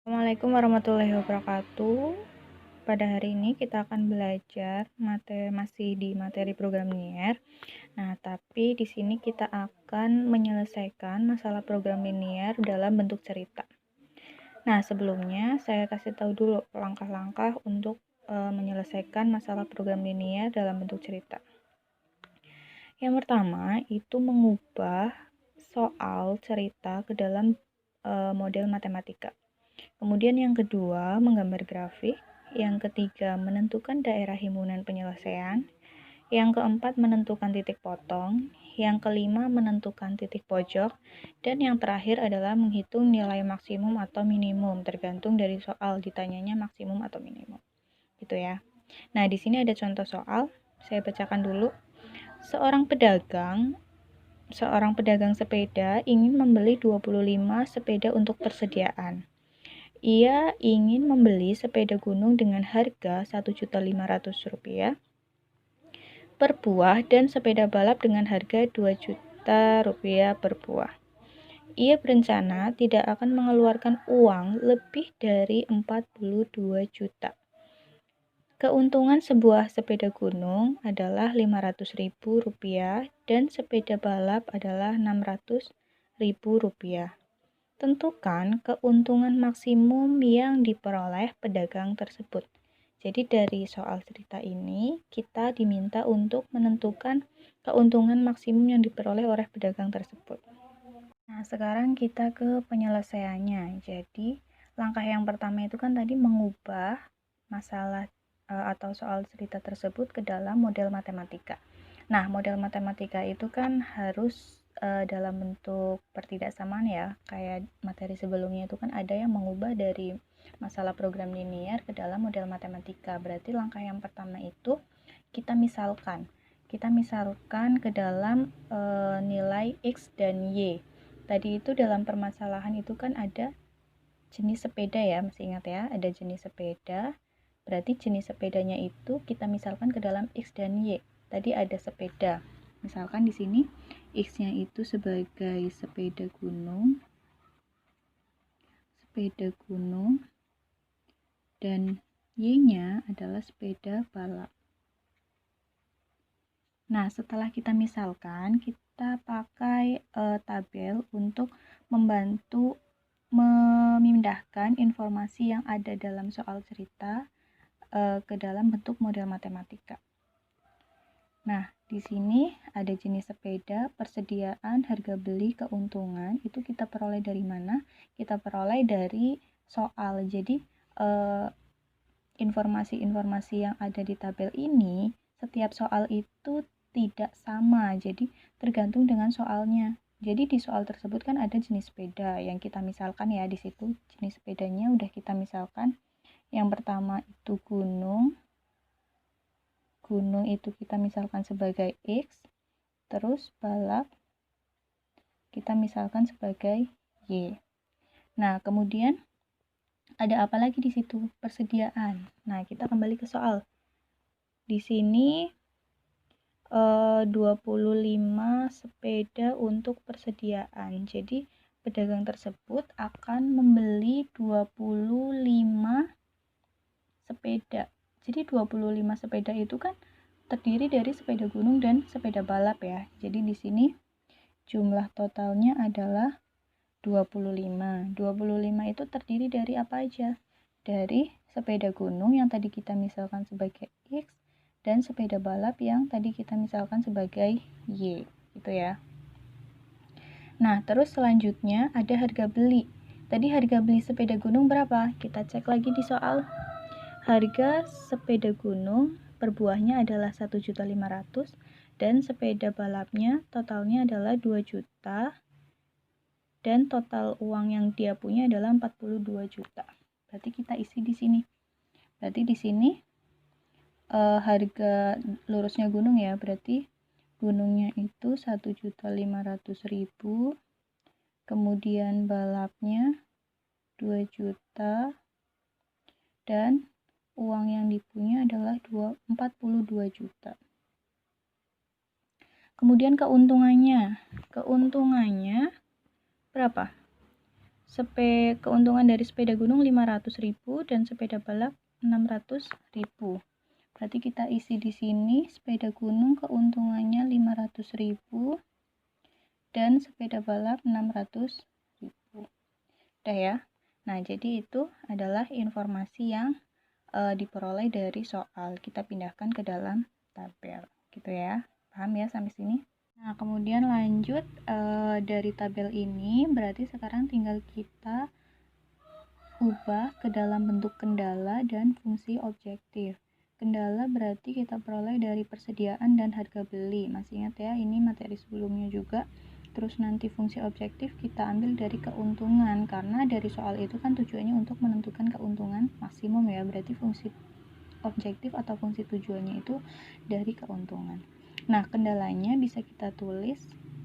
Assalamualaikum warahmatullahi wabarakatuh. Pada hari ini kita akan belajar masih di materi program linear. Nah, tapi di sini kita akan menyelesaikan masalah program linear dalam bentuk cerita. Nah, sebelumnya saya kasih tahu dulu langkah-langkah untuk menyelesaikan masalah program linear dalam bentuk cerita. Yang pertama itu mengubah soal cerita ke dalam model matematika. Kemudian yang kedua, menggambar grafik. Yang ketiga, menentukan daerah himpunan penyelesaian. Yang keempat, menentukan titik potong. Yang kelima, menentukan titik pojok. Dan yang terakhir adalah menghitung nilai maksimum atau minimum, tergantung dari soal ditanyanya maksimum atau minimum. Gitu ya. Nah, di sini ada contoh soal. Saya bacakan dulu. Seorang pedagang sepeda ingin membeli 25 sepeda untuk persediaan. Ia ingin membeli sepeda gunung dengan harga Rp1.500.000 per buah dan sepeda balap dengan harga Rp2.000.000 per buah. Ia berencana tidak akan mengeluarkan uang lebih dari 42 juta. Keuntungan sebuah sepeda gunung adalah Rp500.000 dan sepeda balap adalah Rp600.000. Tentukan keuntungan maksimum yang diperoleh pedagang tersebut. Jadi dari soal cerita ini kita diminta untuk menentukan keuntungan maksimum yang diperoleh oleh pedagang tersebut. Nah, sekarang kita ke penyelesaiannya. Jadi, langkah yang pertama itu kan tadi mengubah masalah atau soal cerita tersebut ke dalam model matematika. Nah, model matematika itu kan harus dalam bentuk pertidaksamaan ya, kayak materi sebelumnya itu kan ada yang mengubah dari masalah program linear ke dalam model matematika. Berarti langkah yang pertama itu kita misalkan ke dalam nilai X dan Y. Tadi itu dalam permasalahan itu kan ada jenis sepeda ya, masih ingat ya, ada jenis sepeda. Berarti jenis sepedanya itu kita misalkan ke dalam X dan Y. Tadi ada sepeda. Misalkan di sini X-nya itu sebagai sepeda gunung, dan Y-nya adalah sepeda balap. Nah, setelah kita misalkan, kita pakai tabel untuk membantu memindahkan informasi yang ada dalam soal cerita ke dalam bentuk model matematika. Nah, di sini ada jenis sepeda, persediaan, harga beli, keuntungan. Itu kita peroleh dari mana? Kita peroleh dari soal. Jadi, informasi-informasi yang ada di tabel ini, setiap soal itu tidak sama. Jadi, tergantung dengan soalnya. Jadi, di soal tersebut kan ada jenis sepeda yang kita misalkan ya, di situ jenis sepedanya udah kita misalkan. Yang pertama itu gunung. Gunung itu kita misalkan sebagai X, terus balap kita misalkan sebagai Y. Nah, kemudian ada apa lagi di situ? Persediaan. Nah, kita kembali ke soal. Di sini 25 sepeda untuk persediaan. Jadi, pedagang tersebut akan membeli 25 sepeda. Jadi 25 sepeda itu kan terdiri dari sepeda gunung dan sepeda balap ya. Jadi di sini jumlah totalnya adalah 25. 25 itu terdiri dari apa aja? Dari sepeda gunung yang tadi kita misalkan sebagai X dan sepeda balap yang tadi kita misalkan sebagai Y, gitu ya. Nah, terus selanjutnya ada harga beli. Tadi harga beli sepeda gunung berapa? Kita cek lagi di soal. Harga sepeda gunung per buahnya adalah 1.500.000 dan sepeda balapnya totalnya adalah 2 juta dan total uang yang dia punya adalah 42 juta. Berarti kita isi di sini. Berarti di sini harga lurusnya gunung ya, berarti gunungnya itu 1.500.000, kemudian balapnya 2 juta dan uang yang dipunya adalah 42 juta. Kemudian keuntungannya berapa? keuntungan dari sepeda gunung 500.000 dan sepeda balap 600.000. Berarti kita isi di sini sepeda gunung keuntungannya 500.000 dan sepeda balap 600.000. Udah ya. Nah, jadi itu adalah informasi yang diperoleh dari soal. Kita pindahkan ke dalam tabel. Gitu ya. Paham ya sampai sini? Nah, kemudian lanjut dari tabel ini, berarti sekarang tinggal kita ubah ke dalam bentuk kendala dan fungsi objektif. Kendala berarti kita peroleh dari persediaan dan harga beli. Masih ingat ya, ini materi sebelumnya juga. Terus nanti fungsi objektif kita ambil dari keuntungan, karena dari soal itu kan tujuannya untuk menentukan keuntungan maksimum ya. Berarti fungsi objektif atau fungsi tujuannya itu dari keuntungan. Nah, kendalanya bisa kita tulis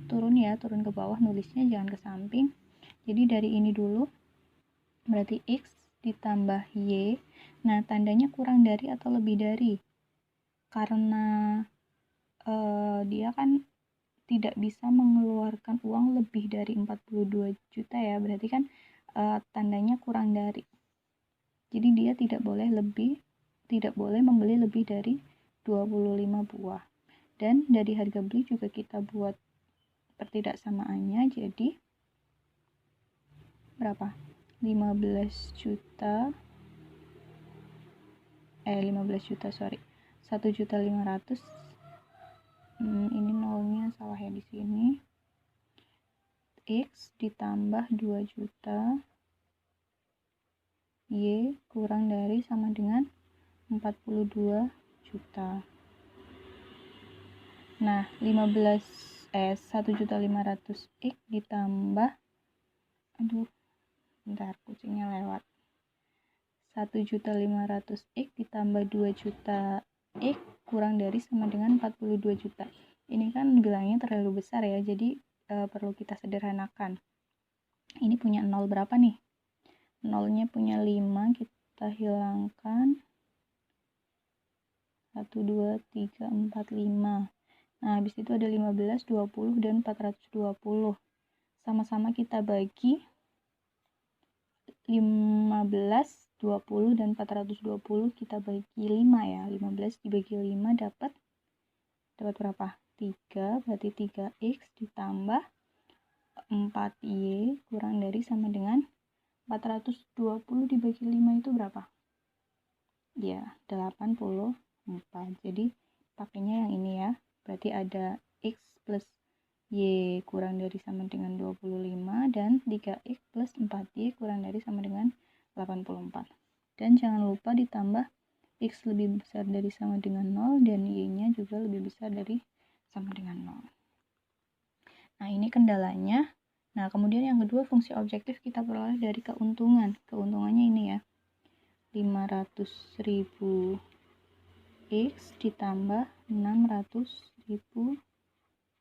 turun ya, turun ke bawah, nulisnya jangan ke samping. Jadi dari ini dulu, berarti X ditambah Y. Nah, tandanya kurang dari atau lebih dari. Karena dia kan tidak bisa mengeluarkan uang lebih dari 42 juta ya. Berarti kan tandanya kurang dari. Jadi dia tidak boleh membeli lebih dari 25 buah. Dan dari harga beli juga kita buat pertidaksamaannya, jadi berapa? 15 juta 1.500.000. Ini nolnya salah ya di sini. X ditambah 2 juta Y kurang dari sama dengan 42 juta. Nah, 1.500.000 X ditambah, bentar, kucingnya lewat. 1.500.000 X ditambah 2 juta X kurang dari sama dengan 42 juta. Ini kan bilangnya terlalu besar ya, jadi perlu kita sederhanakan. Ini punya 0 berapa nih? Nolnya punya 5, kita hilangkan 1, 2, 3, 4, 5. Nah, habis itu ada 15, 20, dan 420. Sama-sama kita bagi 15, 20, dan 420 kita bagi 5 ya. 15 dibagi 5 dapat berapa? 3, berarti 3x ditambah 4y kurang dari sama dengan 420 dibagi 5 itu berapa? Ya, 84. Jadi pakainya yang ini ya. Berarti ada x plus y kurang dari sama dengan 25 dan 3x plus 4y kurang dari sama dengan 84. Dan jangan lupa ditambah x lebih besar dari sama dengan 0 dan y-nya juga lebih besar dari sama dengan 0. Nah, ini kendalanya. Nah, kemudian yang kedua, fungsi objektif kita peroleh dari keuntungan. Keuntungannya ini ya. 500.000 X ditambah 600.000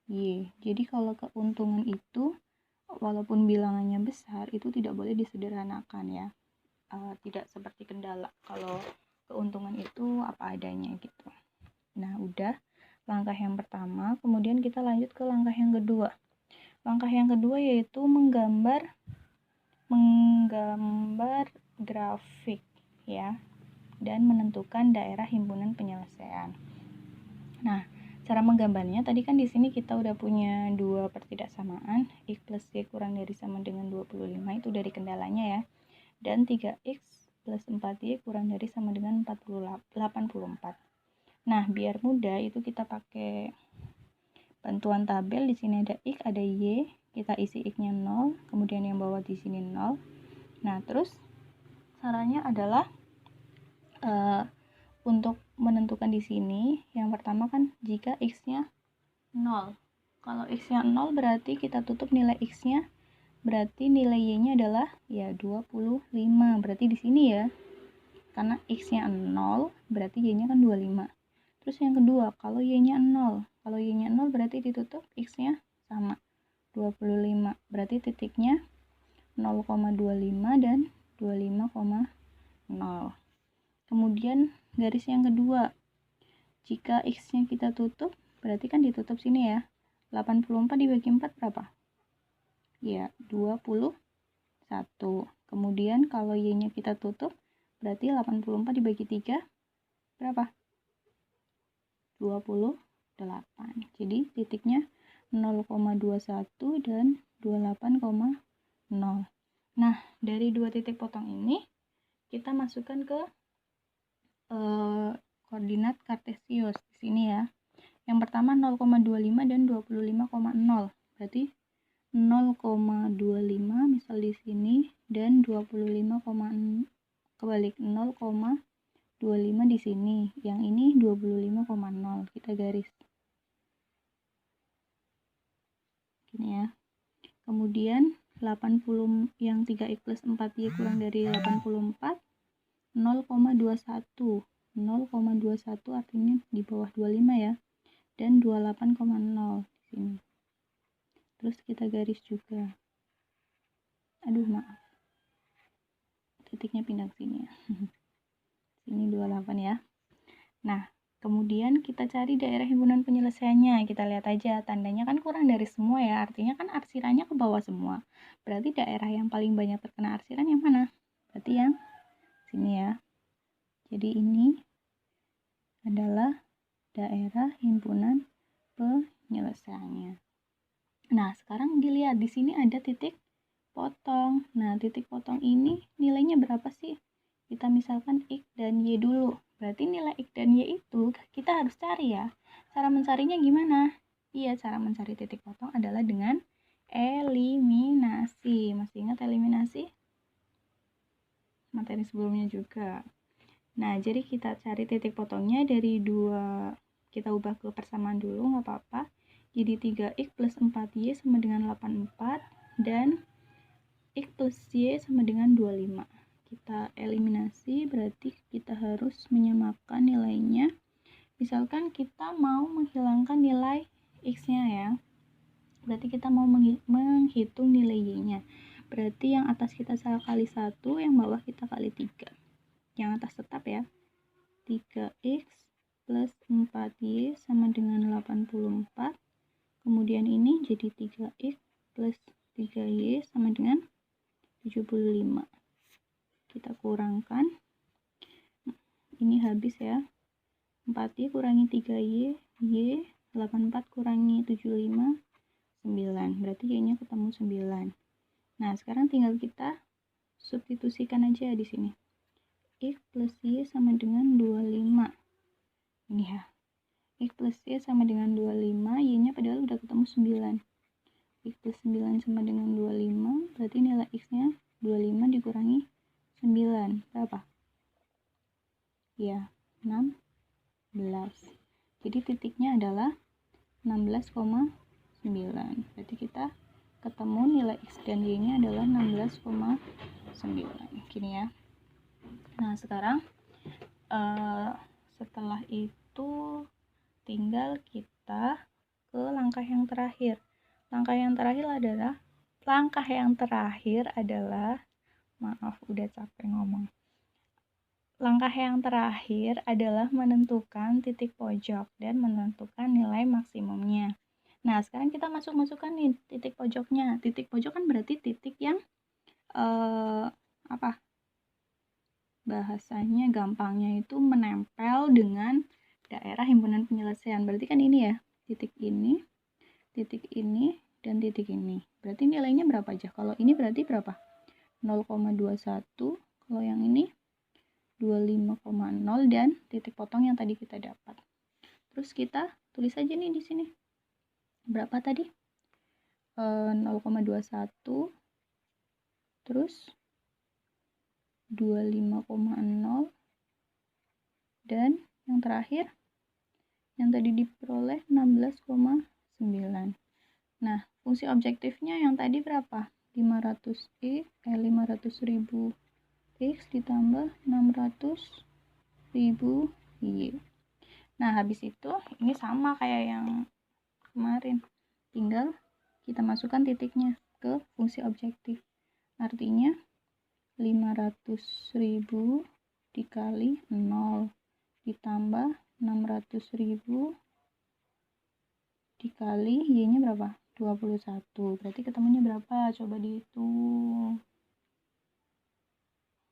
Y. Jadi kalau keuntungan itu walaupun bilangannya besar itu tidak boleh disederhanakan ya. Tidak seperti kendala. Kalau keuntungan itu apa adanya gitu. Nah, udah langkah yang pertama, kemudian kita lanjut ke langkah yang kedua. Langkah yang kedua yaitu menggambar grafik ya, dan menentukan daerah himpunan penyelesaian. Nah, cara menggambarnya tadi kan di sini kita udah punya dua pertidaksamaan, X plus Y kurang dari sama dengan 25 itu dari kendalanya ya. Dan 3X plus 4Y kurang dari sama dengan 84. Nah, biar mudah itu kita pakai bantuan tabel. Di sini ada X, ada Y, kita isi X-nya 0, kemudian yang bawah di sini 0. Nah, terus caranya adalah untuk menentukan di sini, yang pertama kan jika X-nya 0. Kalau X-nya 0 berarti kita tutup nilai X-nya, berarti nilai Y-nya adalah ya 25. Berarti di sini ya. Karena X-nya 0, berarti Y-nya kan 25. Terus yang kedua, kalau Y-nya 0. Kalau Y-nya 0 berarti ditutup X-nya sama 25. Berarti titiknya 0,25 dan 25,0. Kemudian garis yang kedua, jika X-nya kita tutup, berarti kan ditutup sini ya. 84 dibagi 4 berapa? Ya, 21. 1. Kemudian kalau Y-nya kita tutup, berarti 84 dibagi 3, berapa? 28. Jadi titiknya 0,21 dan 28,0. Nah, dari dua titik potong ini, kita masukkan ke koordinat kartesius di sini ya. Yang pertama 0,25 dan 25,0. Berarti 0,25 misal di sini dan 25, kebalik 0,25 di sini. Yang ini 25,0. Kita garis. Gini ya. Kemudian 80 yang 3x plus 4y kurang dari 84, 0,21. 0,21 artinya di bawah 25 ya. Dan 28,0 di sini. Terus kita garis juga. Aduh, maaf. Titiknya pindah ke sini ya. Sini 28 ya. Nah, kemudian kita cari daerah himpunan penyelesaiannya. Kita lihat aja, tandanya kan kurang dari semua ya. Artinya kan arsirannya ke bawah semua. Berarti daerah yang paling banyak terkena arsiran yang mana? Berarti yang sini ya. Jadi ini adalah daerah himpunan penyelesaiannya. Nah, sekarang dilihat di sini ada titik potong. Nah, titik potong ini nilainya berapa sih? Kita misalkan X dan Y dulu. Berarti nilai X dan Y itu kita harus cari ya. Cara mencarinya gimana? Iya, cara mencari titik potong adalah dengan eliminasi. Masih ingat eliminasi? Materi sebelumnya juga. Nah, jadi kita cari titik potongnya dari dua, kita ubah ke persamaan dulu, nggak apa-apa. Jadi 3x plus 4y sama dengan 84, dan x plus y sama dengan 25. Kita eliminasi, berarti kita harus menyamakan nilainya. Misalkan kita mau menghilangkan nilai x-nya ya. Berarti kita mau menghitung nilai y-nya. Berarti yang atas kita kali 1, yang bawah kita kali 3. Yang atas tetap ya. 3x plus 4y sama dengan 84. Kemudian ini jadi 3x plus 3y sama dengan 75. Kita kurangkan. Ini habis ya. 4y kurangi 3y, y 84 kurangi 75, 9. Berarti y-nya ketemu 9. Nah, sekarang tinggal kita substitusikan aja di sini. X plus y sama dengan 25. Ini ya. X plus y sama dengan 25, y-nya padahal udah ketemu 9. X plus 9 sama dengan 25, berarti nilai x-nya 25 dikurangi 9. Berapa? Ya, 16. Jadi titiknya adalah 16,9. Berarti kita ketemu nilai x dan y-nya adalah 16,9. Gini ya. Nah, sekarang setelah itu tinggal kita ke langkah yang terakhir. Langkah yang terakhir adalah maaf udah capek ngomong. Langkah yang terakhir adalah menentukan titik pojok dan menentukan nilai maksimumnya. Nah, sekarang kita masukkan nih titik pojoknya. Titik pojok kan berarti titik yang bahasanya gampangnya itu menempel dengan daerah himpunan penyelesaian. Berarti kan ini ya, titik ini, dan titik ini. Berarti nilainya berapa aja? Kalau ini berarti berapa? 0,21. Kalau yang ini 25,0 dan titik potong yang tadi kita dapat. Terus kita tulis aja nih di sini. Berapa tadi? 0,21. Terus 25,0 dan yang terakhir yang tadi diperoleh 16,9. Nah, fungsi objektifnya yang tadi berapa? 500.000 x ditambah 600.000 y. Nah, habis itu ini sama kayak yang kemarin. Tinggal kita masukkan titiknya ke fungsi objektif. Artinya 500.000 dikali 0 ditambah 600.000 dikali y-nya berapa? 21. Berarti ketemunya berapa? Coba dihitung.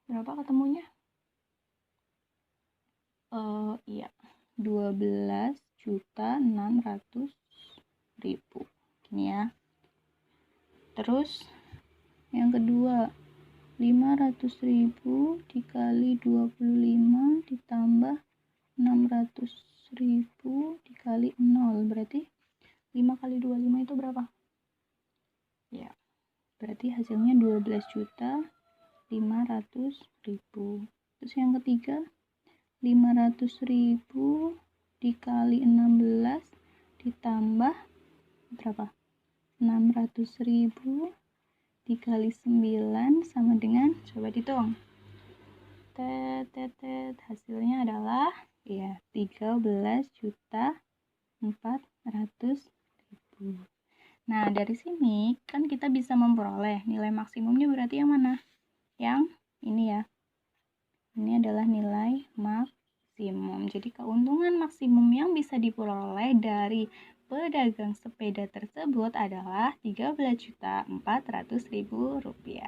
Berapa ketemunya? Iya, 12.600.000. Gini ya. Terus yang kedua, 500.000 dikali 25 ditambah 600.000 dikali 0. Berarti 5 kali 25 itu berapa? Ya, berarti hasilnya 12.500.000. Terus yang ketiga, 500.000 dikali 16 ditambah berapa? 600.000 dikali 9 sama dengan, coba dihitung. Hasilnya adalah ya 13.400.000. Nah, dari sini kan kita bisa memperoleh nilai maksimumnya, berarti yang mana? Yang ini ya. Ini adalah nilai maksimum. Jadi keuntungan maksimum yang bisa diperoleh dari pedagang sepeda tersebut adalah Rp13.400.000.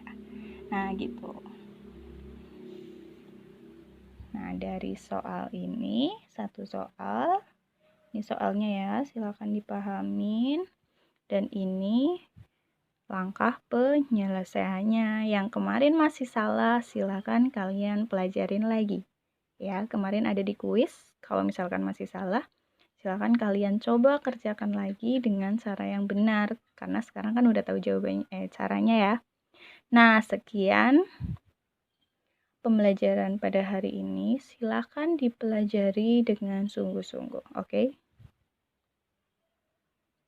Nah, gitu. Nah, dari soal ini, satu soal. Ini soalnya ya, silakan dipahamin. Dan ini langkah penyelesaiannya. Yang kemarin masih salah, silakan kalian pelajarin lagi. Ya, kemarin ada di kuis. Kalau misalkan masih salah, silakan kalian coba kerjakan lagi dengan cara yang benar. Karena sekarang kan udah tahu jawabannya, caranya ya. Nah, sekian pembelajaran pada hari ini. Silakan dipelajari dengan sungguh-sungguh, oke?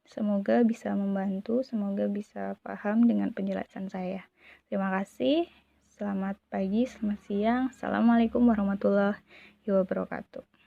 Semoga bisa membantu, semoga bisa paham dengan penjelasan saya. Terima kasih, selamat pagi, selamat siang. Assalamualaikum warahmatullahi wabarakatuh.